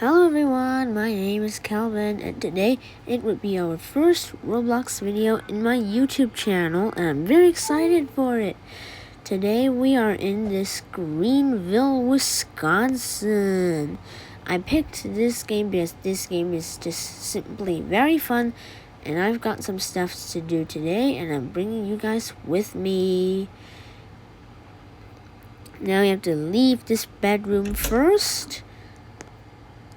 Hello everyone, my name is Calvin, and today it would be our first Roblox video in my YouTube channel, and I'm very excited for it. Today we are in this Greenville, Wisconsin. I picked this game because this game is just simply very fun, and I've got some stuff to do today, and I'm bringing you guys with me. Now we have to leave this bedroom first.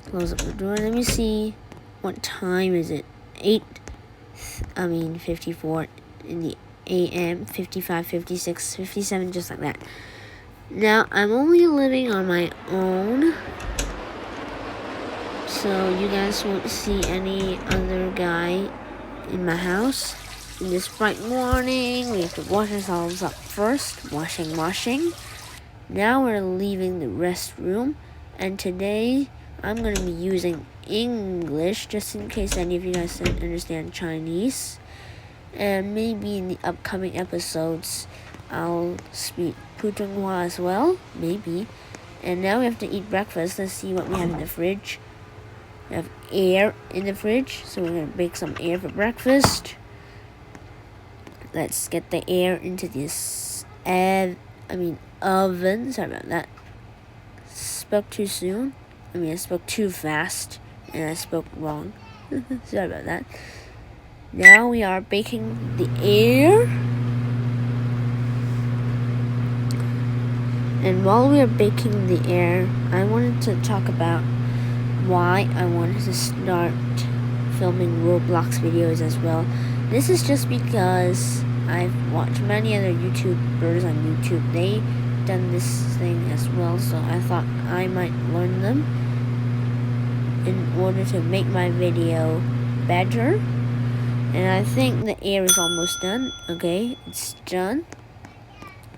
Close up the door. Let me see. What time is it? 54 in the AM, 55, 56, 57, just like that. Now, I'm only living on my own, so you guys won't see any other guy in my house. In this bright morning, we have to wash ourselves up first. Washing. Now we're leaving the restroom, and today I'm going to be using English, just in case any of you guys don't understand Chinese. And maybe in the upcoming episodes, I'll speak Putonghua as well. Maybe. And now we have to eat breakfast. Let's see what we have in the fridge. We have air in the fridge, so we're going to bake some air for breakfast. Let's get the air into this oven. Sorry about that. Spoke too soon. I spoke too fast, and I spoke wrong. Sorry about that. Now we are baking the air. And while we are baking the air, I wanted to talk about why I wanted to start filming Roblox videos as well. This is just because I've watched many other YouTubers on YouTube. They done this thing as well, so I thought I might learn them in order to make my video better. And I think the air is almost done. Okay, it's done.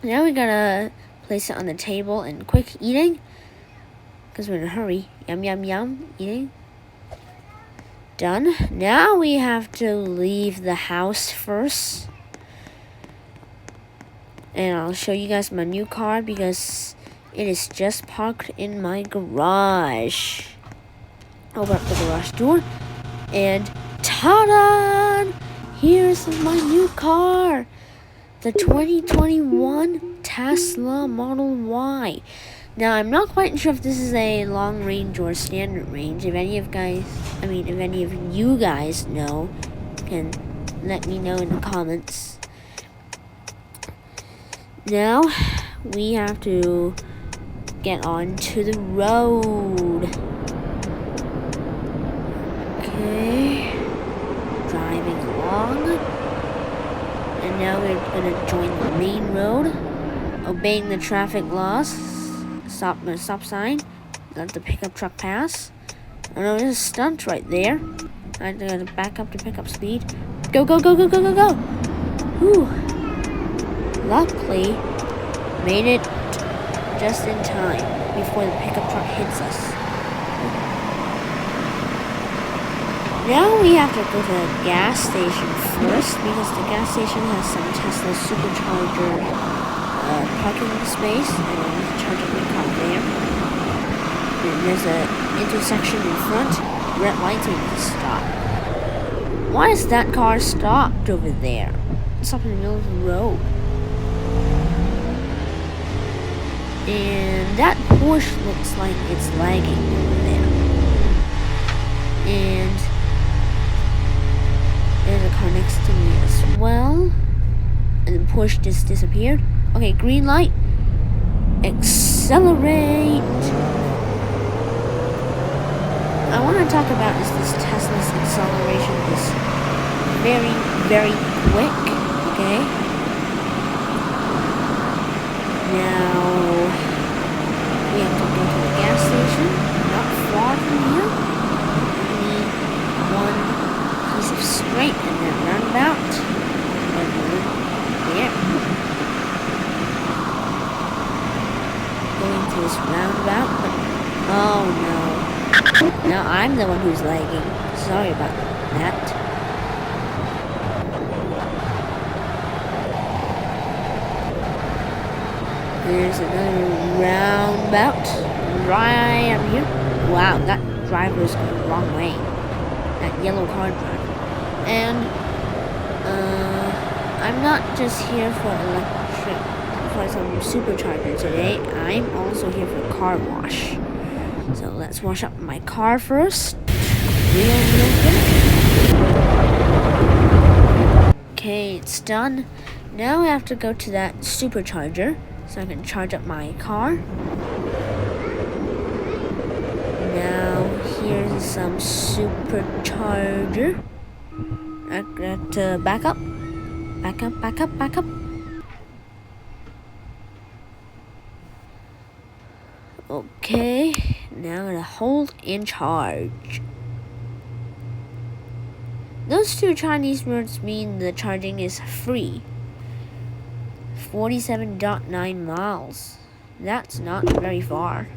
Now we gotta place it on the table and quick eating, because we're in a hurry. Yum yum yum, eating. Done. Now we have to leave the house first, and I'll show you guys my new car because it is just parked in my garage. Open up the garage door, and ta-da! Here's my new car, the 2021 Tesla Model Y. Now, I'm not quite sure if this is a long range or standard range. If any of you guys know, can let me know in the comments. Now, we have to get on to the road. Okay, driving along, and now we're gonna join the main road, obeying the traffic laws. Stop sign. Let the pickup truck pass. Oh no, there's a stunt right there. I gotta back up to pick up speed. Go! Whew. Luckily, made it just in time before the pickup truck hits us. Now we have to go to the gas station first, because the gas station has some Tesla supercharger parking space, and we can charge up my car there. And there's an intersection in front, red lights, and we can stop. Why is that car stopped over there? It's up in the middle of the road. And that Porsche looks like it's lagging over there. And there's a car next to me as well. And the Porsche just disappeared. Okay, green light. Accelerate. I want to talk about this Tesla's acceleration is very, very quick. Okay. Now we have to go to the gas station. Not far from here. Only one piece of straight and then roundabout. And there. Going to this roundabout, but oh no. Now I'm the one who's lagging. Sorry about that. There's another roundabout right up here. Wow, that driver is going the wrong way. That yellow car driver. And I'm not just here for some supercharger today. I'm also here for a car wash. So let's wash up my car first. Real quick. Okay, it's done. Now I have to go to that supercharger so I can charge up my car. Now here's some supercharger. I got to back up. Back up. Okay, now I'm gonna hold in charge. Those two Chinese words mean the charging is free. 47.9 miles. That's not very far.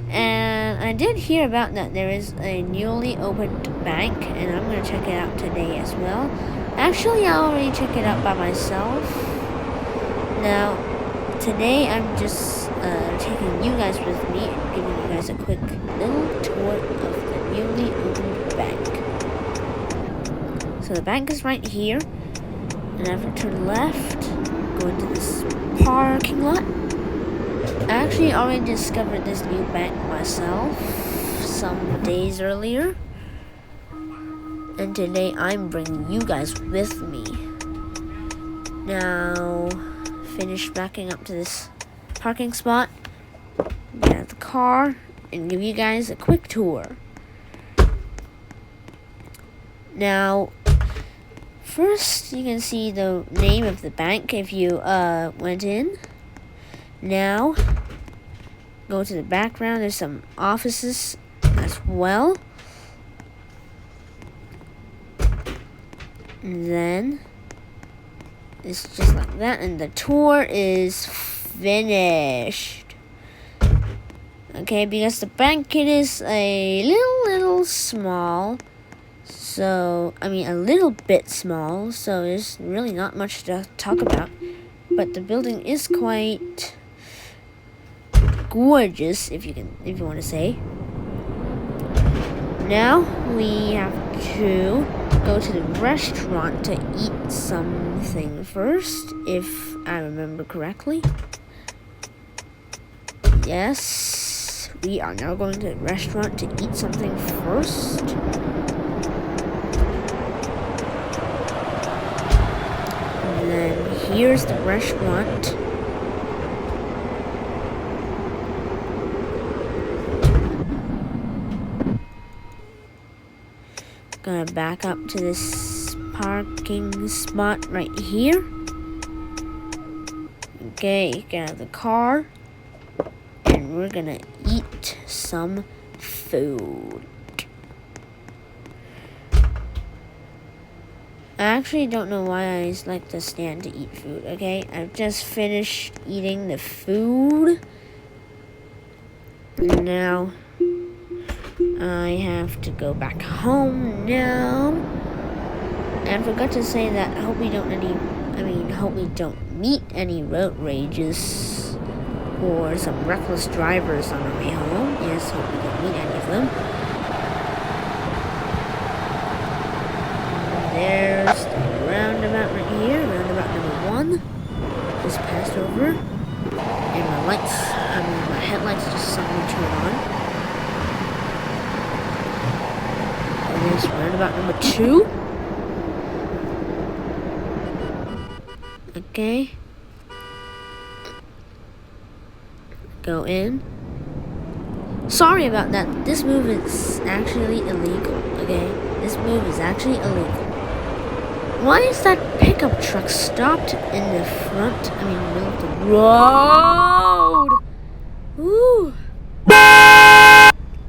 And I did hear about that there is a newly opened bank, and I'm gonna check it out today as well. Actually, I already checked it out by myself. Now, today I'm just taking you guys with me and giving you guys a quick little tour of the newly opened bank. So the bank is right here, and I have to turn left, go into this parking lot. I actually already discovered this new bank myself some days earlier, and today I'm bringing you guys with me. Now, finish backing up to this parking spot, get out of the car, and give you guys a quick tour. Now, first you can see the name of the bank if you went in. Now, go to the background. There's some offices as well. And then it's just like that, and the tour is finished. Okay, because the bank it is a little small. So, I mean a little bit small, so there's really not much to talk about. But the building is quite gorgeous, if you want to say. Now we have to go to the restaurant to eat something first, if I remember correctly. Yes, we are now going to the restaurant to eat something first. And then here's the restaurant. Gonna back up to this parking spot right here. Okay, get out of the car, and we're gonna eat some food. I actually don't know why I like to stand to eat food, okay? I've just finished eating the food. Now I have to go back home now. And I forgot to say that I hope we don't meet any road rages or some reckless drivers on our way home. Yes, hope we don't meet any of them. There's the roundabout right here, roundabout number 1. Just passed over. And my headlights just suddenly turned on. There's roundabout number 2. Okay. Go in. Sorry about that. This move is actually illegal, okay? This move is actually illegal. Why is that pickup truck stopped in the front, middle of the road? Woo!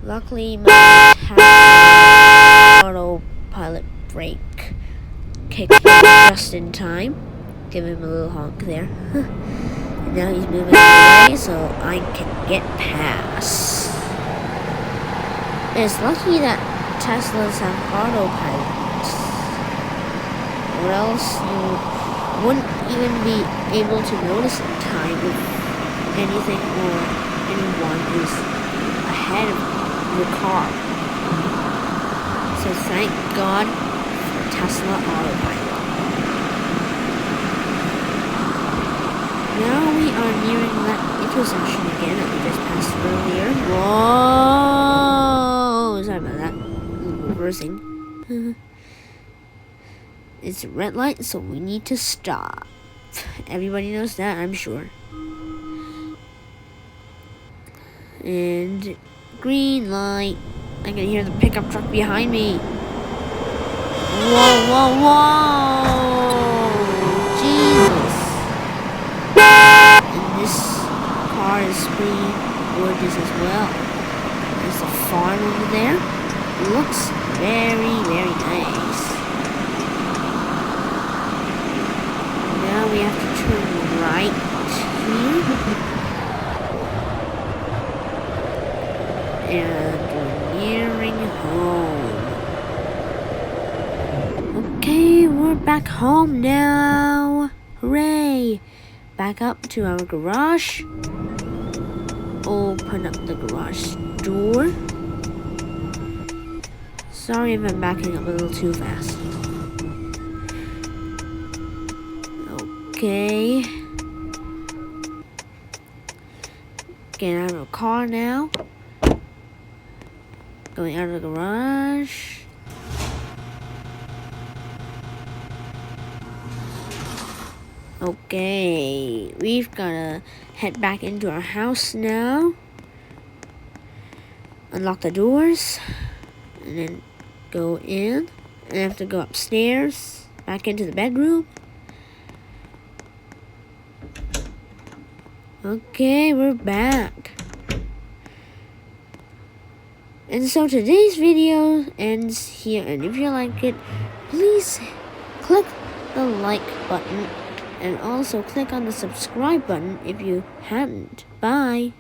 Luckily, my autopilot brake kicked in just in time. Give him a little honk there. And now he's moving away so I can get past. It's lucky that Teslas have autopilot, or else you wouldn't even be able to notice in time if anything or anyone is ahead of you. your car. So thank God for Tesla Autopilot. Now we are nearing that intersection again that we just passed earlier. Whoa! Sorry about that. Reversing. It's a red light, so we need to stop. Everybody knows that, I'm sure. And green light. I can hear the pickup truck behind me. Whoa, whoa, whoa! Jesus! And this car is pretty gorgeous as well. There's a farm over there. It looks very, very nice. Now we have to turn right here. And we're nearing home. Okay, we're back home now. Hooray! Back up to our garage. Open up the garage door. Sorry if I'm backing up a little too fast. Okay. Get out of the car now. Going out of the garage. Okay, we've gotta head back into our house now. Unlock the doors. And then go in. And have to go upstairs. Back into the bedroom. Okay, we're back. And so today's video ends here. And if you like it, please click the like button. And also click on the subscribe button if you haven't. Bye.